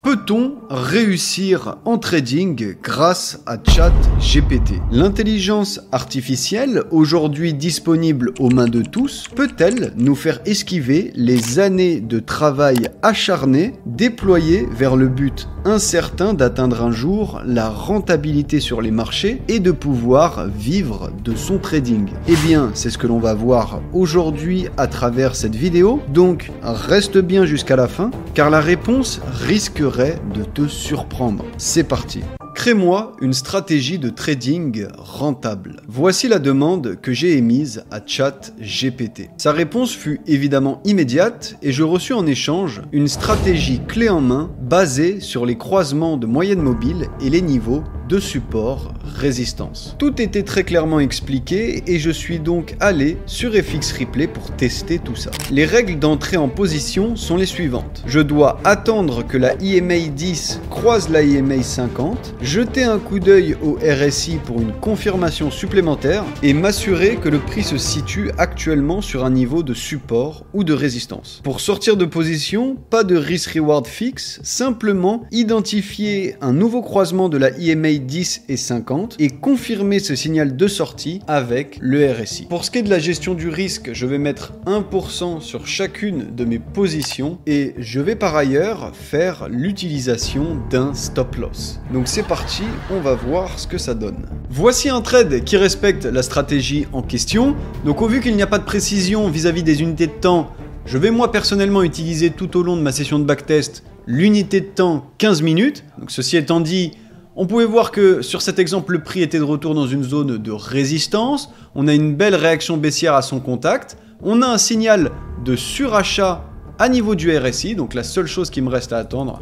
Peut-on réussir en trading grâce à ChatGPT? L'intelligence artificielle, aujourd'hui disponible aux mains de tous, peut-elle nous faire esquiver les années de travail acharné déployées vers le but incertain d'atteindre un jour la rentabilité sur les marchés et de pouvoir vivre de son trading? Eh bien, c'est ce que l'on va voir aujourd'hui à travers cette vidéo, donc reste bien jusqu'à la fin, car la réponse risquerait de te surprendre. C'est parti. Crée-moi une stratégie de trading rentable. Voici la demande que j'ai émise à ChatGPT. Sa réponse fut évidemment immédiate et je reçus en échange une stratégie clé en main basée sur les croisements de moyenne mobile et les niveaux de support résistance. Tout était très clairement expliqué et je suis donc allé sur FX Replay pour tester tout ça. Les règles d'entrée en position sont les suivantes. Je dois attendre que la EMA 10 croise la EMA 50, jeter un coup d'œil au RSI pour une confirmation supplémentaire et m'assurer que le prix se situe actuellement sur un niveau de support ou de résistance. Pour sortir de position, pas de risk-reward fixe, simplement identifier un nouveau croisement de la EMA 10 et 50 et confirmer ce signal de sortie avec le RSI. Pour ce qui est de la gestion du risque, je vais mettre 1% sur chacune de mes positions et je vais par ailleurs faire l'utilisation d'un stop loss. Donc c'est parti, on va voir ce que ça donne. Voici un trade qui respecte la stratégie en question. Donc au vu qu'il n'y a pas de précision vis-à-vis des unités de temps, je vais moi personnellement utiliser tout au long de ma session de backtest l'unité de temps 15 minutes. Donc ceci étant dit, on pouvait voir que sur cet exemple, le prix était de retour dans une zone de résistance. On a une belle réaction baissière à son contact. On a un signal de surachat à niveau du RSI. Donc la seule chose qui me reste à attendre,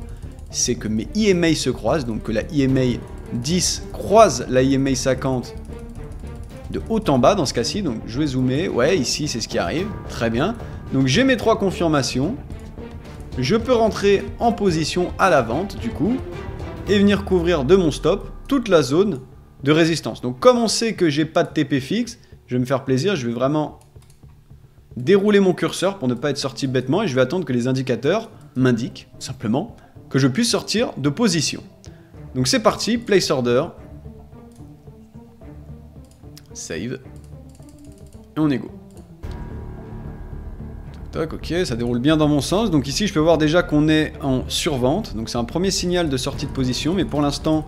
c'est que mes EMA se croisent. Donc que la EMA 10 croise la EMA 50 de haut en bas dans ce cas-ci. Donc je vais zoomer. Ouais, ici c'est ce qui arrive. Très bien. Donc j'ai mes 3 confirmations. Je peux rentrer en position à la vente du coup et venir couvrir de mon stop toute la zone de résistance. Donc comme on sait que j'ai pas de TP fixe, je vais me faire plaisir, je vais vraiment dérouler mon curseur pour ne pas être sorti bêtement et je vais attendre que les indicateurs m'indiquent simplement que je puisse sortir de position. Donc c'est parti, place order, save, et on est go. Ok, ça déroule bien dans mon sens. Donc ici, je peux voir déjà qu'on est en survente. Donc c'est un premier signal de sortie de position. Mais pour l'instant,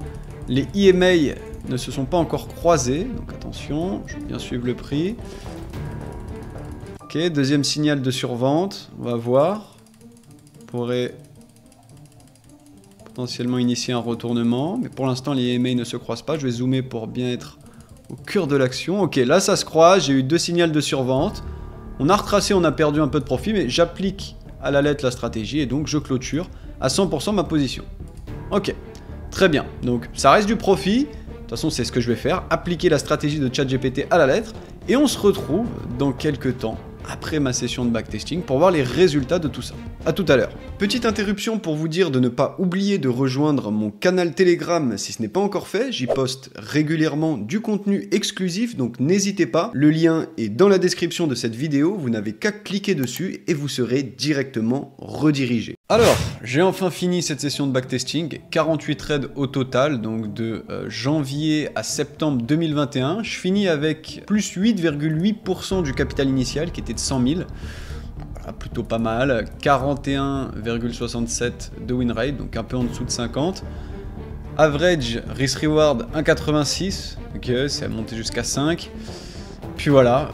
les EMA ne se sont pas encore croisés. Donc attention, je vais bien suivre le prix. Ok, deuxième signal de survente. On va voir. On pourrait potentiellement initier un retournement. Mais pour l'instant, les EMA ne se croisent pas. Je vais zoomer pour bien être au cœur de l'action. Ok, là, ça se croise. J'ai eu 2 signaux de survente. On a retracé, on a perdu un peu de profit, mais j'applique à la lettre la stratégie et donc je clôture à 100% ma position. Ok, très bien. Donc ça reste du profit. De toute façon, c'est ce que je vais faire. Appliquer la stratégie de ChatGPT à la lettre. Et on se retrouve dans quelques temps après ma session de backtesting pour voir les résultats de tout ça. A tout à l'heure. Petite interruption pour vous dire de ne pas oublier de rejoindre mon canal Telegram si ce n'est pas encore fait. J'y poste régulièrement du contenu exclusif, donc n'hésitez pas. Le lien est dans la description de cette vidéo. Vous n'avez qu'à cliquer dessus et vous serez directement redirigé. Alors, j'ai enfin fini cette session de backtesting. 48 trades au total, donc de janvier à septembre 2021. Je finis avec plus 8,8% du capital initial qui était de 100 000. Voilà, plutôt pas mal. 41,67 de win rate, donc un peu en dessous de 50. Average risk reward 1,86. Ok, c'est monté jusqu'à 5. Puis voilà,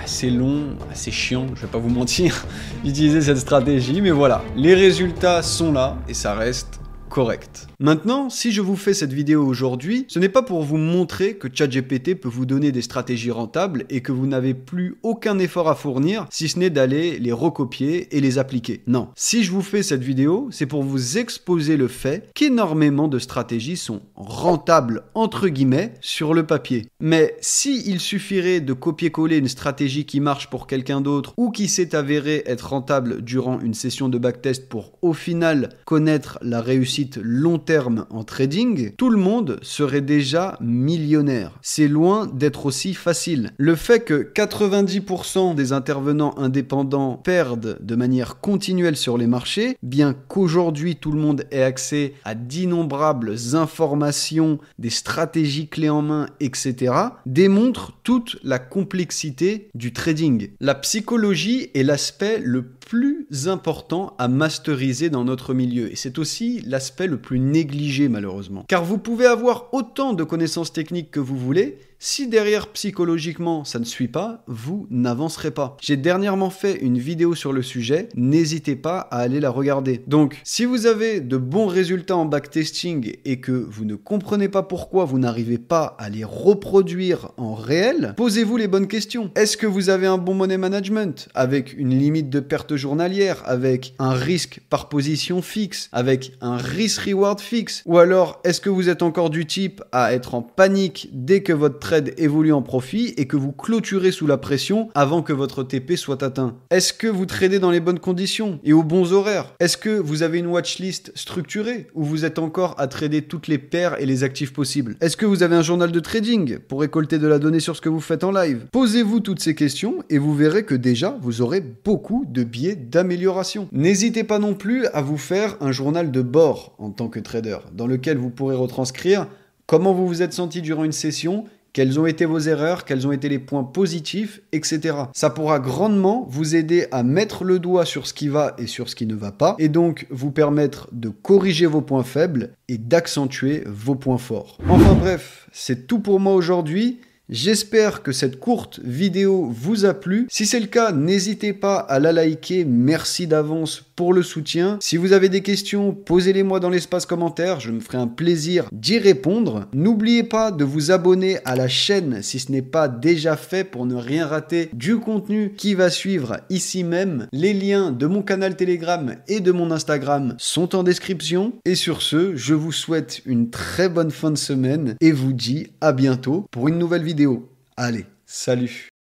assez long, assez chiant, je vais pas vous mentir, d'utiliser cette stratégie, mais voilà, les résultats sont là et ça reste correct. Maintenant, si je vous fais cette vidéo aujourd'hui, ce n'est pas pour vous montrer que ChatGPT peut vous donner des stratégies rentables et que vous n'avez plus aucun effort à fournir, si ce n'est d'aller les recopier et les appliquer. Non. Si je vous fais cette vidéo, c'est pour vous exposer le fait qu'énormément de stratégies sont rentables, entre guillemets, sur le papier. Mais si il suffirait de copier-coller une stratégie qui marche pour quelqu'un d'autre ou qui s'est avérée être rentable durant une session de backtest pour, au final, connaître la réussite réussite long terme en trading, tout le monde serait déjà millionnaire. C'est loin d'être aussi facile. Le fait que 90% des intervenants indépendants perdent de manière continuelle sur les marchés, bien qu'aujourd'hui tout le monde ait accès à d'innombrables informations, des stratégies clés en main, etc., démontre toute la complexité du trading. La psychologie est l'aspect le plus important à masteriser dans notre milieu et c'est aussi l'aspect le plus négligé malheureusement. Car vous pouvez avoir autant de connaissances techniques que vous voulez, si derrière psychologiquement ça ne suit pas, vous n'avancerez pas. J'ai dernièrement fait une vidéo sur le sujet, n'hésitez pas à aller la regarder. Donc si vous avez de bons résultats en backtesting et que vous ne comprenez pas pourquoi vous n'arrivez pas à les reproduire en réel, posez-vous les bonnes questions. Est-ce que vous avez un bon money management avec une limite de perte journalière, avec un risque par position fixe, avec un risk-reward fixe? Ou alors est-ce que vous êtes encore du type à être en panique dès que votre trade évolue en profit et que vous clôturez sous la pression avant que votre TP soit atteint? Est-ce que vous tradez dans les bonnes conditions et aux bons horaires? Est-ce que vous avez une watchlist structurée ou vous êtes encore à trader toutes les paires et les actifs possibles? Est-ce que vous avez un journal de trading pour récolter de la donnée sur ce que vous faites en live? Posez-vous toutes ces questions et vous verrez que déjà vous aurez beaucoup de biais d'amélioration. N'hésitez pas non plus à vous faire un journal de bord en tant que trader dans lequel vous pourrez retranscrire comment vous vous êtes senti durant une session, quelles ont été vos erreurs, quels ont été les points positifs, etc. Ça pourra grandement vous aider à mettre le doigt sur ce qui va et sur ce qui ne va pas, et donc vous permettre de corriger vos points faibles et d'accentuer vos points forts. Enfin bref, c'est tout pour moi aujourd'hui. J'espère que cette courte vidéo vous a plu. Si c'est le cas, n'hésitez pas à la liker. Merci d'avance pour le soutien. Si vous avez des questions, posez-les-moi dans l'espace commentaire. Je me ferai un plaisir d'y répondre. N'oubliez pas de vous abonner à la chaîne si ce n'est pas déjà fait pour ne rien rater du contenu qui va suivre ici même. Les liens de mon canal Telegram et de mon Instagram sont en description. Et sur ce, je vous souhaite une très bonne fin de semaine et vous dis à bientôt pour une nouvelle vidéo. Allez, salut!